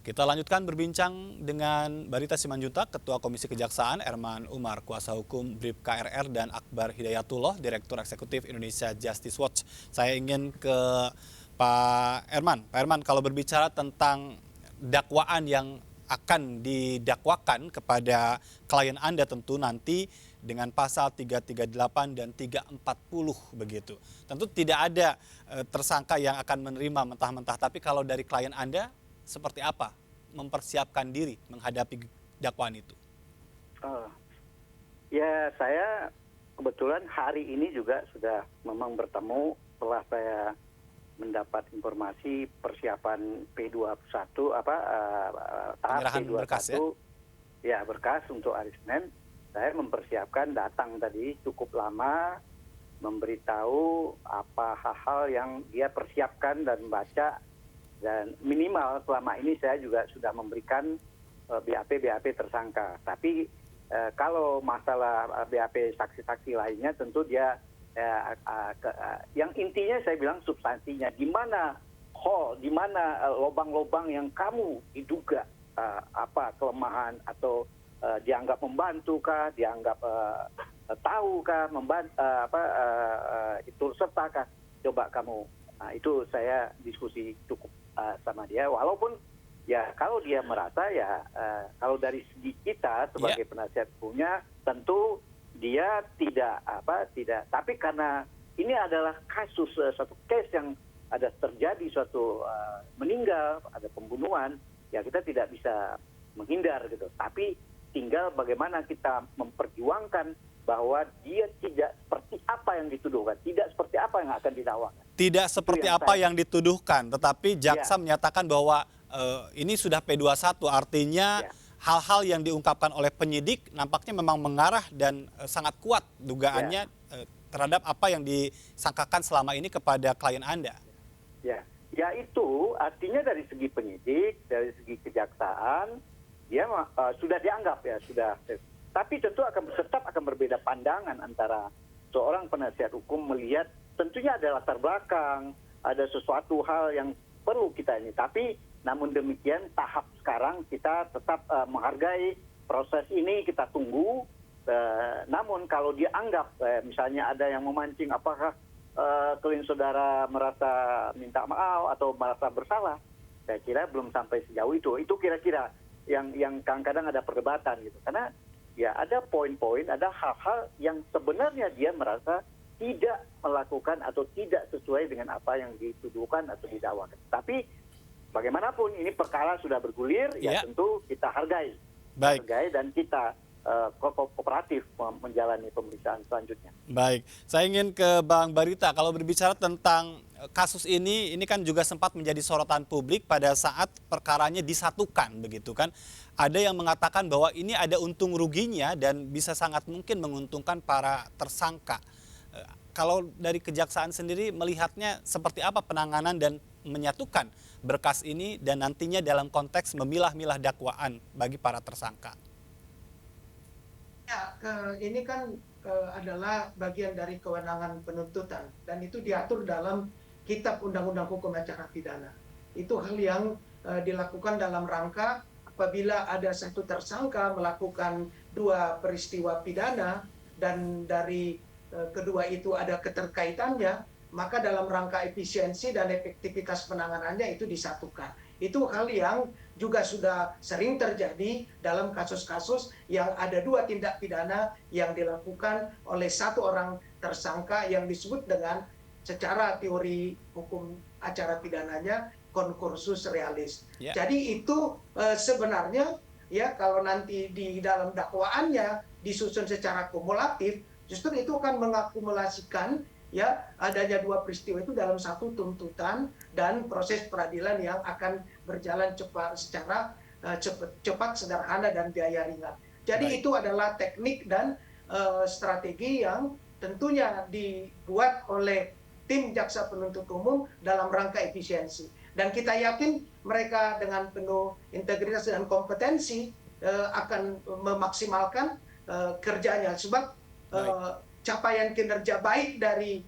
Kita lanjutkan berbincang dengan Barita Simanjuntak, Ketua Komisi Kejaksaan, Erman Umar, Kuasa Hukum Brib KRR, dan Akbar Hidayatullah, Direktur Eksekutif Indonesia Justice Watch. Saya ingin ke Pak Erman. Pak Erman, kalau berbicara tentang dakwaan yang akan didakwakan kepada klien Anda tentu nanti dengan pasal 338 dan 340 begitu. Tentu tidak ada tersangka yang akan menerima mentah-mentah, tapi kalau dari klien Anda seperti apa mempersiapkan diri menghadapi dakwaan itu? Ya, saya kebetulan hari ini juga sudah memang bertemu setelah saya mendapat informasi persiapan P21 tahap Penyerahan P21 berkas, ya? Berkas untuk hari Senin. Saya mempersiapkan datang tadi cukup lama, memberitahu apa hal-hal yang dia persiapkan dan baca. Dan minimal selama ini saya juga sudah memberikan BAP tersangka. Tapi kalau masalah BAP saksi-saksi lainnya tentu dia yang intinya saya bilang substansinya, di mana lobang-lobang yang kamu diduga kelemahan atau dianggap membantu kah, dianggap tahu kah, itu serta kah, coba kamu. Nah, itu saya diskusi cukup sama dia, walaupun ya kalau dia merasa kalau dari segi kita sebagai penasihat hukumnya tentu dia tidak, tapi karena ini adalah kasus satu case yang ada terjadi suatu meninggal, ada pembunuhan, ya kita tidak bisa menghindar gitu. Tapi tinggal bagaimana kita memperjuangkan bahwa dia tidak seperti apa yang dituduhkan, tidak seperti apa yang akan didakwakan. Tidak seperti apa yang dituduhkan, tetapi jaksa menyatakan bahwa ini sudah P21, artinya hal-hal yang diungkapkan oleh penyidik nampaknya memang mengarah dan sangat kuat dugaannya terhadap apa yang disangkakan selama ini kepada klien Anda. Ya itu artinya dari segi penyidik, dari segi kejaksaan, dia sudah dianggap sudah. Tapi tentu tetap akan berbeda pandangan antara seorang penasihat hukum melihat tentunya ada latar belakang, ada sesuatu hal yang perlu kita ini. Tapi namun demikian tahap sekarang kita tetap menghargai proses ini, kita tunggu. Namun kalau dianggap misalnya ada yang memancing, apakah klien saudara merasa minta maaf atau merasa bersalah, saya kira belum sampai sejauh itu. Itu kira-kira yang kadang-kadang ada perdebatan gitu. Karena ya ada poin-poin, ada hal-hal yang sebenarnya dia merasa tidak melakukan atau tidak sesuai dengan apa yang dituduhkan atau didakwakan. Tapi bagaimanapun ini perkara sudah bergulir, ya tentu kita hargai. Hargai dan kita kooperatif menjalani pemeriksaan selanjutnya. Baik, saya ingin ke Bang Barita. Kalau berbicara tentang kasus ini kan juga sempat menjadi sorotan publik pada saat perkaranya disatukan, begitu kan? Ada yang mengatakan bahwa ini ada untung ruginya dan bisa sangat mungkin menguntungkan para tersangka. Kalau dari kejaksaan sendiri melihatnya seperti apa penanganan dan menyatukan berkas ini dan nantinya dalam konteks memilah-milah dakwaan bagi para tersangka? Ya, ini kan adalah bagian dari kewenangan penuntutan dan itu diatur dalam Kitab Undang-Undang Hukum Acara Pidana. Itu hal yang dilakukan dalam rangka apabila ada satu tersangka melakukan dua peristiwa pidana dan dari kedua itu ada keterkaitannya, maka dalam rangka efisiensi dan efektivitas penanganannya itu disatukan. Itu hal yang juga sudah sering terjadi dalam kasus-kasus yang ada dua tindak pidana yang dilakukan oleh satu orang tersangka yang disebut dengan secara teori hukum acara pidananya konkursus realis. Jadi itu sebenarnya ya kalau nanti di dalam dakwaannya disusun secara kumulatif, justru itu akan mengakumulasikan ya adanya dua peristiwa itu dalam satu tuntutan dan proses peradilan yang akan berjalan secara cepat, sederhana dan biaya ringan. Jadi itu adalah teknik dan strategi yang tentunya dibuat oleh tim jaksa penuntut umum dalam rangka efisiensi. Dan kita yakin mereka dengan penuh integritas dan kompetensi akan memaksimalkan kerjanya. Sebab capaian kinerja baik dari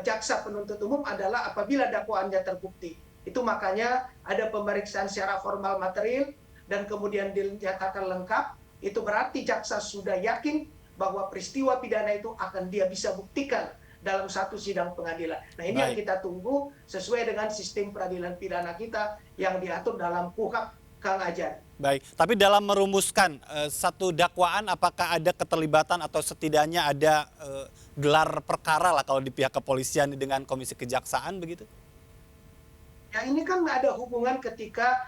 jaksa penuntut umum adalah apabila dakwaannya terbukti. Itu makanya ada pemeriksaan secara formal material dan kemudian dinyatakan lengkap. Itu berarti jaksa sudah yakin bahwa peristiwa pidana itu akan dia bisa buktikan dalam satu sidang pengadilan. Nah, ini yang Baik. kita tunggu sesuai dengan sistem peradilan pidana kita yang diatur dalam KUHP, Kang Ajar. Baik, tapi dalam merumuskan satu dakwaan, apakah ada keterlibatan atau setidaknya ada gelar perkara lah kalau di pihak kepolisian dengan Komisi Kejaksaan begitu? Ya, ini kan ada hubungan ketika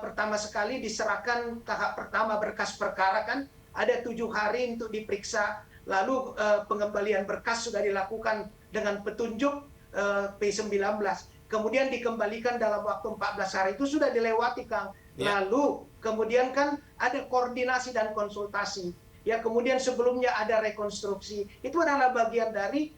pertama sekali diserahkan tahap pertama berkas perkara kan, ada 7 hari untuk diperiksa, lalu pengembalian berkas sudah dilakukan dengan petunjuk P19, kemudian dikembalikan dalam waktu 14 hari, itu sudah dilewati, Kang. Ya. Lalu kemudian kan ada koordinasi dan konsultasi, ya, kemudian sebelumnya ada rekonstruksi, itu adalah bagian dari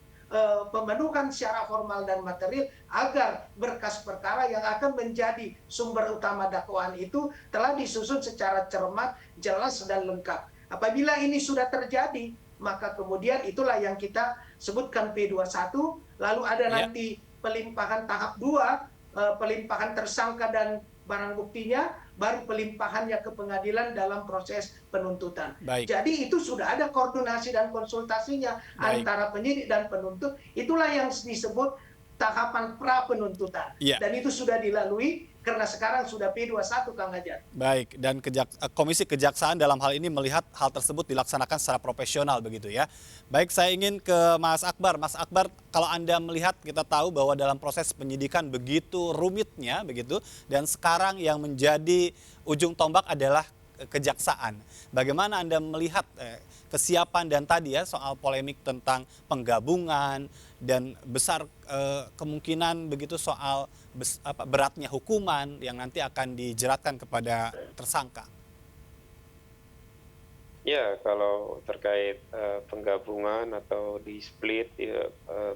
pemenuhan secara formal dan material agar berkas perkara yang akan menjadi sumber utama dakwaan itu telah disusun secara cermat, jelas, dan lengkap. Apabila ini sudah terjadi, maka kemudian itulah yang kita sebutkan P21, lalu ada nanti pelimpahan tahap 2, pelimpahan tersangka dan barang buktinya, baru pelimpahannya ke pengadilan dalam proses penuntutan. Baik. Jadi itu sudah ada koordinasi dan konsultasinya antara penyidik dan penuntut. Itulah yang disebut tahapan pra penuntutan. Dan itu sudah dilalui karena sekarang sudah P21, Kang Ajar. Baik, dan Komisi Kejaksaan dalam hal ini melihat hal tersebut dilaksanakan secara profesional begitu ya. Baik, saya ingin ke Mas Akbar. Mas Akbar, kalau Anda melihat, kita tahu bahwa dalam proses penyidikan begitu rumitnya begitu, dan sekarang yang menjadi ujung tombak adalah kejaksaan. Bagaimana Anda melihat kesiapan dan tadi ya soal polemik tentang penggabungan dan besar kemungkinan begitu soal beratnya hukuman yang nanti akan dijeratkan kepada tersangka? Ya, kalau terkait penggabungan atau di split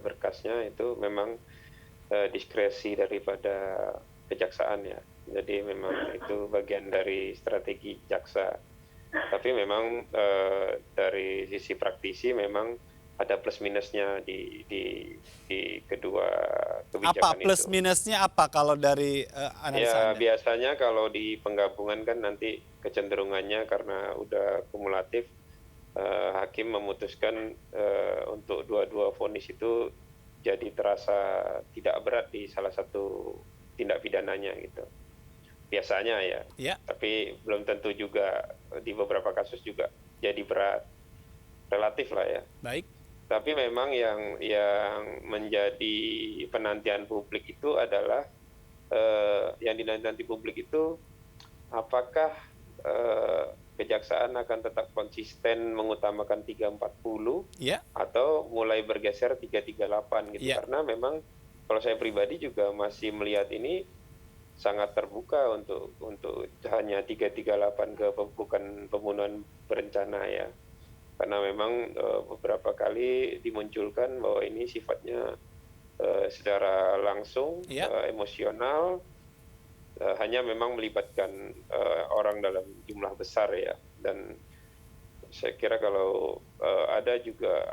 berkasnya itu memang diskresi daripada kejaksaan ya. Jadi memang itu bagian dari strategi jaksa. Tapi memang dari sisi praktisi memang ada plus minusnya di kedua kebijakan apa plus itu. Minusnya apa kalau dari analisa Anda? Biasanya kalau di penggabungan kan nanti kecenderungannya karena udah kumulatif, hakim memutuskan untuk dua-dua vonis itu jadi terasa tidak berat di salah satu tindak pidananya gitu. Biasanya ya. Tapi belum tentu juga, di beberapa kasus juga jadi berat. Relatif lah ya. Baik. Tapi memang yang menjadi penantian publik itu adalah yang dinanti publik itu apakah kejaksaan akan tetap konsisten mengutamakan 340 atau mulai bergeser 338 gitu. Karena memang kalau saya pribadi juga masih melihat ini sangat terbuka untuk hanya 338 bukan pembunuhan berencana ya. Karena memang beberapa kali dimunculkan bahwa ini sifatnya secara langsung, emosional, hanya memang melibatkan orang dalam jumlah besar ya. Dan saya kira kalau ada juga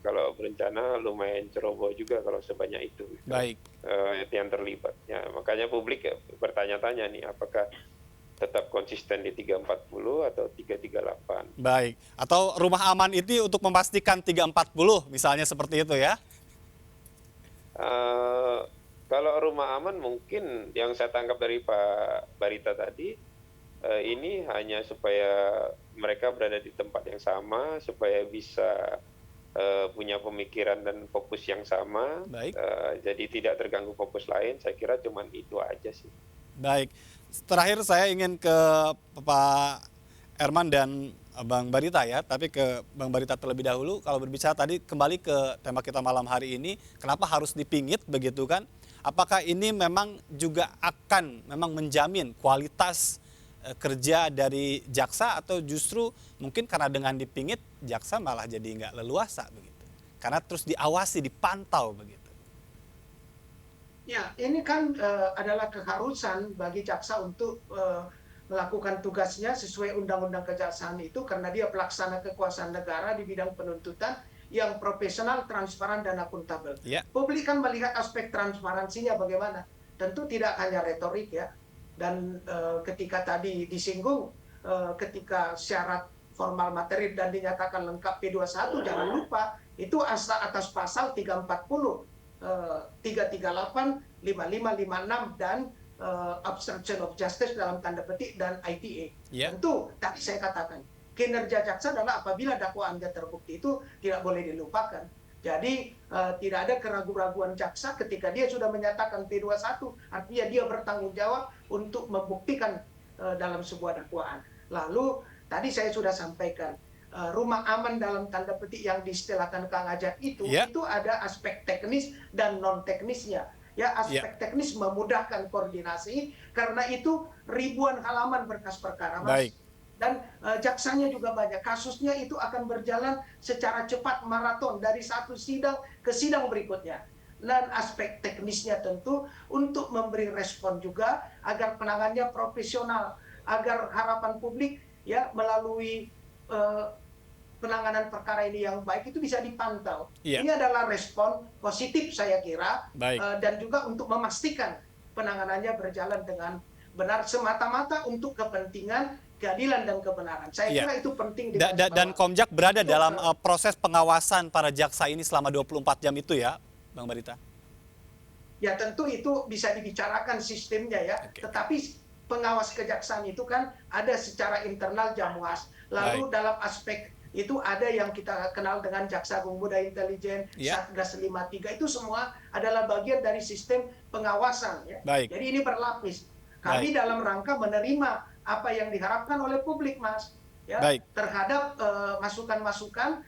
kalau berencana lumayan ceroboh juga kalau sebanyak itu. Baik. Yang terlibat. Ya, makanya publik bertanya-tanya nih apakah tetap konsisten di 340 atau 338. Baik. Atau rumah aman itu untuk memastikan 340 misalnya seperti itu ya? Kalau rumah aman mungkin yang saya tangkap dari Pak Barita tadi, ini hanya supaya mereka berada di tempat yang sama, supaya bisa punya pemikiran dan fokus yang sama. Jadi tidak terganggu fokus lain. Saya kira cuma itu aja sih. Baik. Terakhir saya ingin ke Pak Herman dan Bang Barita ya, tapi ke Bang Barita terlebih dahulu. Kalau berbicara tadi kembali ke tema kita malam hari ini, kenapa harus dipingit begitu kan? Apakah ini memang juga akan memang menjamin kualitas kerja dari jaksa atau justru mungkin karena dengan dipingit jaksa malah jadi nggak leluasa begitu? Karena terus diawasi, dipantau begitu. Ya, ini kan adalah keharusan bagi jaksa untuk melakukan tugasnya sesuai undang-undang kejaksaan itu karena dia pelaksana kekuasaan negara di bidang penuntutan yang profesional, transparan, dan akuntabel. Publik kan melihat aspek transparansinya bagaimana. tentu tidak hanya retorik ya. Dan ketika tadi disinggung, ketika syarat formal materi dan dinyatakan lengkap P21, jangan lupa itu atas pasal 340, 338, 55, 56 dan obstruction of justice dalam tanda petik dan ITE. Tentu tadi saya katakan kinerja jaksa adalah apabila dakwaannya terbukti itu tidak boleh dilupakan. Jadi tidak ada keraguan-raguan jaksa ketika dia sudah menyatakan P21, artinya dia bertanggung jawab untuk membuktikan dalam sebuah dakwaan. Lalu tadi saya sudah sampaikan rumah aman dalam tanda petik yang diistilahkan Kang Ajat itu ada aspek teknis dan non teknisnya. Ya, aspek teknis memudahkan koordinasi karena itu ribuan halaman berkas perkara, Mas. Dan jaksanya juga banyak. Kasusnya itu akan berjalan secara cepat maraton dari satu sidang ke sidang berikutnya. Dan aspek teknisnya tentu untuk memberi respon juga agar penanganannya profesional, agar harapan publik ya melalui penanganan perkara ini yang baik itu bisa dipantau. Ini adalah respon positif saya kira, dan juga untuk memastikan penanganannya berjalan dengan benar semata-mata untuk kepentingan keadilan dan kebenaran. Saya kira itu penting. Dan Komjak berada dalam proses pengawasan para jaksa ini selama 24 jam itu ya, Bang Barita? Ya tentu itu bisa dibicarakan sistemnya ya, tetapi pengawas kejaksaan itu kan ada secara internal Jamwas. Lalu dalam aspek itu ada yang kita kenal dengan Jaksa Agung Muda Intelijen, Satgas 53, itu semua adalah bagian dari sistem pengawasan. Ya. Jadi ini berlapis. Kami dalam rangka menerima apa yang diharapkan oleh publik, Mas, ya, terhadap masukan-masukan,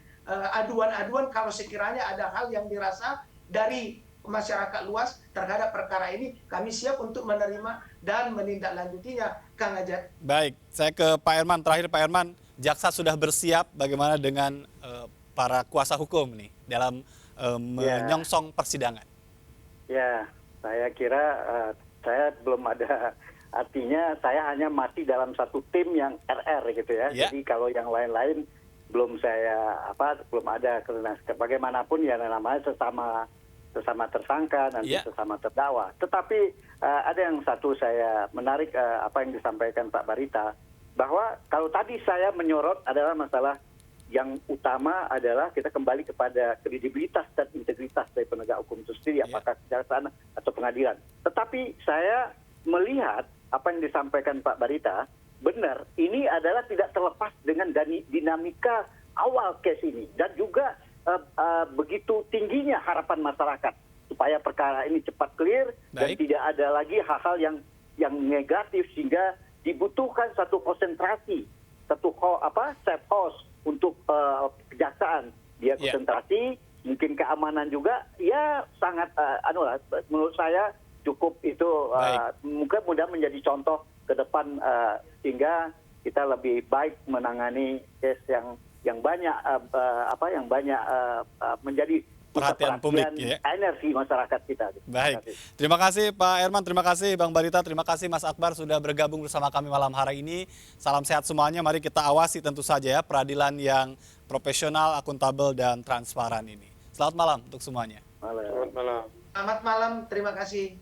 aduan-aduan kalau sekiranya ada hal yang dirasa dari masyarakat luas terhadap perkara ini, kami siap untuk menerima dan menindaklanjutinya, Kang Ajat. Baik, saya ke Pak Herman. Terakhir Pak Herman, jaksa sudah bersiap bagaimana dengan para kuasa hukum nih dalam menyongsong persidangan? Ya, saya kira saya belum ada, artinya saya hanya masih dalam satu tim yang RR gitu ya. Jadi kalau yang lain-lain belum belum ada, karena bagaimanapun ya namanya sesama tersangka nanti sesama terdakwa. Tetapi ada yang satu saya menarik apa yang disampaikan Pak Barita, bahwa kalau tadi saya menyorot adalah masalah yang utama adalah kita kembali kepada kredibilitas dan integritas dari penegak hukum itu sendiri, apakah kejaksaan atau pengadilan. Tetapi saya melihat apa yang disampaikan Pak Barita, benar, ini adalah tidak terlepas dengan dinamika awal case ini. Dan juga begitu tingginya harapan masyarakat supaya perkara ini cepat clear dan tidak ada lagi hal-hal yang negatif, sehingga dibutuhkan satu konsentrasi, satu safe house untuk kejaksaan. Dia konsentrasi, mungkin keamanan juga, ya sangat menurut saya cukup itu mungkin mudah menjadi contoh ke depan, sehingga kita lebih baik menangani case yang banyak menjadi perhatian publik, ya. Energi masyarakat kita. Baik, terima kasih Pak Herman, terima kasih Bang Barita, terima kasih Mas Akbar sudah bergabung bersama kami malam hari ini. Salam sehat semuanya, mari kita awasi tentu saja ya peradilan yang profesional, akuntabel dan transparan ini. Selamat malam untuk semuanya. Selamat malam. Selamat malam, terima kasih.